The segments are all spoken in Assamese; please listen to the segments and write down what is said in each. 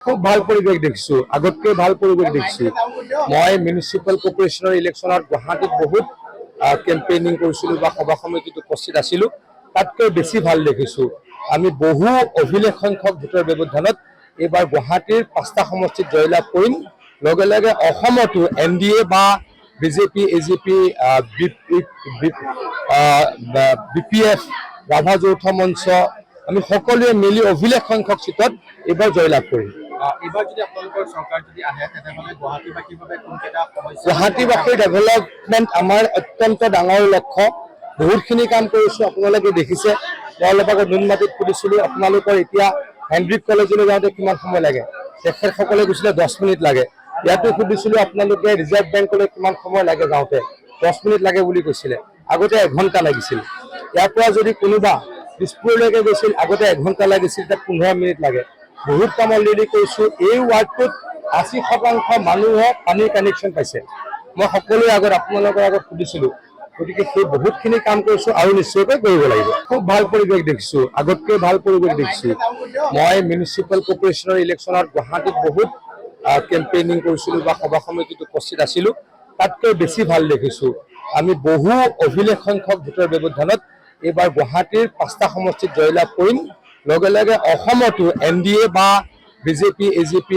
খুব ভাল পৰিৱেশ দেখিছো, আগতকৈ ভাল পৰিৱেশ দেখিছো। মই মিউনিচিপাল কৰ্পোৰেশ্যনৰ ইলেকশ্যনত গুৱাহাটীত বহুত কেম্পেইনিং কৰিছিলো বা সভা সমিতিত উপস্থিত আছিলো। তাতকৈ বেছি ভাল দেখিছো। আমি বহু অভিলেখ সংখ্যক ভোটৰ ব্যৱধানত এইবাৰ গুৱাহাটীৰ 5টা সমষ্টিত জয়লাভ কৰিম। লগে লগে অসমতো NDA বা বিজেপি, AJP, BPF, ৰাভা যৌথ মঞ্চ আমি সকলোৱে মিলি অভিলেখ সংখ্যক চিটত এইবাৰ জয়লাভ কৰিম। এবাৰ যদি আপোনালোকৰ চৰকাৰ যদি আহে তেতিয়াহ'লে গুৱাহাটীবাসীৰ বাবে কোনকেইটা সমস্যা? গুৱাহাটীবাসীৰ ডেভেলপমেণ্ট আমাৰ অত্যন্ত ডাঙৰ লক্ষ্য। বহুতখিনি কাম কৰিছোঁ, আপোনালোকে দেখিছে। মই অলপ আগত নুনমাটিত সুধিছিলোঁ আপোনালোকৰ এতিয়া হেনৰিক কলেজলৈ যাওঁতে কিমান সময় লাগে। তেখেতসকলে কৈছিলে 10 মিনিট লাগে। ইয়াতো সুধিছিলোঁ আপোনালোকে ৰিজাৰ্ভ বেংকলৈ কিমান সময় লাগে যাওঁতে, 10 মিনিট লাগে বুলি কৈছিলে। আগতে 1 ঘণ্টা লাগিছিল। ইয়াৰ পৰা যদি কোনোবা দিছপুৰলৈকে গৈছিল, আগতে 1 ঘণ্টা লাগিছিল, তাত 15 মিনিট লাগে। বহুত কাম অলৰেডি কৰিছোঁ। এই ৱাৰ্ডটোত 80% মানুহে পানীৰ কানেকশ্যন পাইছে। মই সকলোৰে আগত আপোনালোকৰ আগত সুধিছিলোঁ। গতিকে সেই বহুতখিনি কাম কৰিছোঁ আৰু নিশ্চয়কৈ কৰিব লাগিব। খুব ভাল পৰিৱেশ দেখিছোঁ, আগতকৈ ভাল পৰিৱেশ দেখিছোঁ। মই মিউনিচিপাল কৰ্পোৰেশ্যনৰ ইলেকশ্যনত গুৱাহাটীত বহুত কেম্পেইনিং কৰিছিলোঁ বা সভা সমিতিত উপস্থিত আছিলোঁ। তাতকৈ বেছি ভাল দেখিছোঁ। আমি বহু অভিলেখ সংখ্যক ভোটৰ ব্যৱধানত এইবাৰ গুৱাহাটীৰ 5টা সমষ্টিত জয়লাভ কৰিম। লগে লগে অসমতো NDA বা বিজেপি, AJP,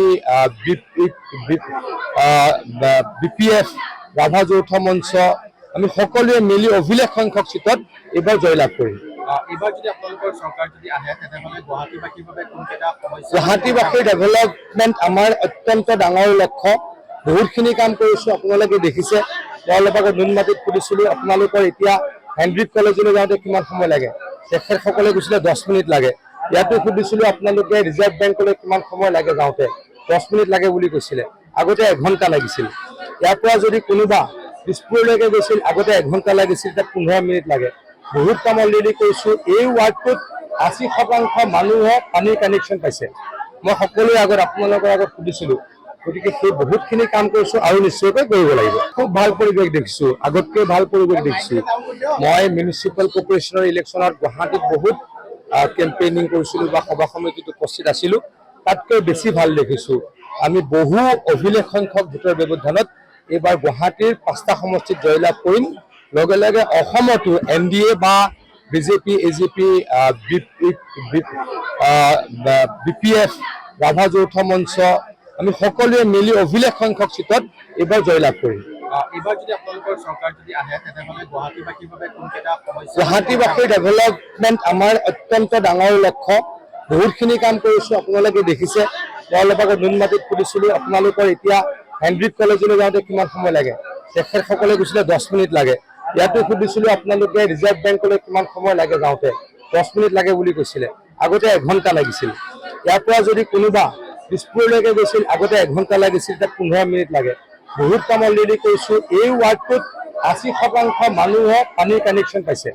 BPF, ৰাভা যৌথ মঞ্চ আমি সকলোৱে মিলি অভিলেখ সংখ্যক চিটত এইবাৰ জয়লাভ কৰিম। এবাৰ যদি আপোনালোকৰ চৰকাৰ যদি আহে তেতিয়াহ'লে গুৱাহাটীবাসীৰ বাবে কোনকেইটা সমস্যা? গুৱাহাটীবাসীৰ ডেভেলপমেণ্ট আমাৰ অত্যন্ত ডাঙৰ লক্ষ্য। বহুতখিনি কাম কৰিছোঁ, আপোনালোকে দেখিছে। মই অলপ আগত নুনমাটিত সুধিছিলোঁ আপোনালোকৰ এতিয়া হেনৰিক কলেজলৈ যাওঁতে কিমান সময় লাগে। তেখেতসকলে কৈছিলে 10 মিনিট লাগে। ইয়াতো সুধিছিলোঁ আপোনালোকে ৰিজাৰ্ভ বেংকলৈ কিমান সময় লাগে যাওঁতে, 10 মিনিট লাগে বুলি কৈছিলে। আগতে 1 ঘণ্টা লাগিছিল। ইয়াৰ পৰা যদি কোনোবা দিছপুৰলৈকে গৈছিল, আগতে 1 ঘণ্টা লাগিছিল, তাত 15 মিনিট লাগে। বহুত কাম অলৰেডি কৰিছোঁ। এই ৱাৰ্ডটোত 80% মানুহে পানীৰ কানেকশ্যন পাইছে। মই সকলোৰে আগত আপোনালোকৰ আগত সুধিছিলোঁ। গতিকে সেই বহুতখিনি কাম কৰিছোঁ আৰু নিশ্চয়কৈ কৰিব লাগিব। খুব ভাল পৰিৱেশ দেখিছোঁ, আগতকৈ ভাল পৰিৱেশ দেখিছোঁ। মই মিউনিচিপাল কৰ্পোৰেশ্যনৰ ইলেকশ্যনত গুৱাহাটীত বহুত কেম্পেইনিং কৰিছিলোঁ বা সভা সমিতিত উপস্থিত আছিলোঁ। তাতকৈ বেছি ভাল দেখিছোঁ। আমি বহু অভিলেখ সংখ্যক ভোটৰ ব্যৱধানত এইবাৰ গুৱাহাটীৰ 5টা সমষ্টিত জয়লাভ কৰিম। লগে লগে অসমতো NDA বা বিজেপি, AJP, BPF, ৰাভা যৌথ মঞ্চ আমি সকলোৱে মিলি অভিলেখ সংখ্যক চিটত এইবাৰ জয়লাভ কৰিম। এবাৰ যদি আপোনালোকৰ চৰকাৰ যদি আহে তেতিয়াহ'লে গুৱাহাটীবাসীৰ বাবে কোনকেইটা সমস্যা? গুৱাহাটীবাসীৰ ডেভেলপমেণ্ট আমাৰ অত্যন্ত ডাঙৰ লক্ষ্য। বহুতখিনি কাম কৰিছোঁ, আপোনালোকে দেখিছে। মই অলপ আগত নুনমাটিত সুধিছিলোঁ আপোনালোকৰ এতিয়া হেনৰিক কলেজলৈ যাওঁতে কিমান সময় লাগে। তেখেতসকলে কৈছিলে 10 মিনিট লাগে। ইয়াতো সুধিছিলোঁ আপোনালোকে ৰিজাৰ্ভ বেংকলৈ কিমান সময় লাগে যাওঁতে, 10 মিনিট লাগে বুলি কৈছিলে। আগতে 1 ঘণ্টা লাগিছিল। ইয়াৰ পৰা যদি কোনোবা দিছপুৰলৈকে গৈছিল, আগতে 1 ঘণ্টা লাগিছিল, তাত 15 মিনিট লাগে। বহুত কাম অলৰেডি কৰিছোঁ। এই ৱাৰ্ডটোত 80% মানুহে পানীৰ কানেকশ্যন পাইছে।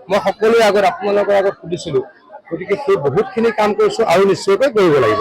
মই সকলোৰে আগত আপোনালোকৰ আগত সুধিছিলোঁ। গতিকে সেই বহুতখিনি কাম কৰিছোঁ আৰু নিশ্চয়কৈ কৰিব লাগিব।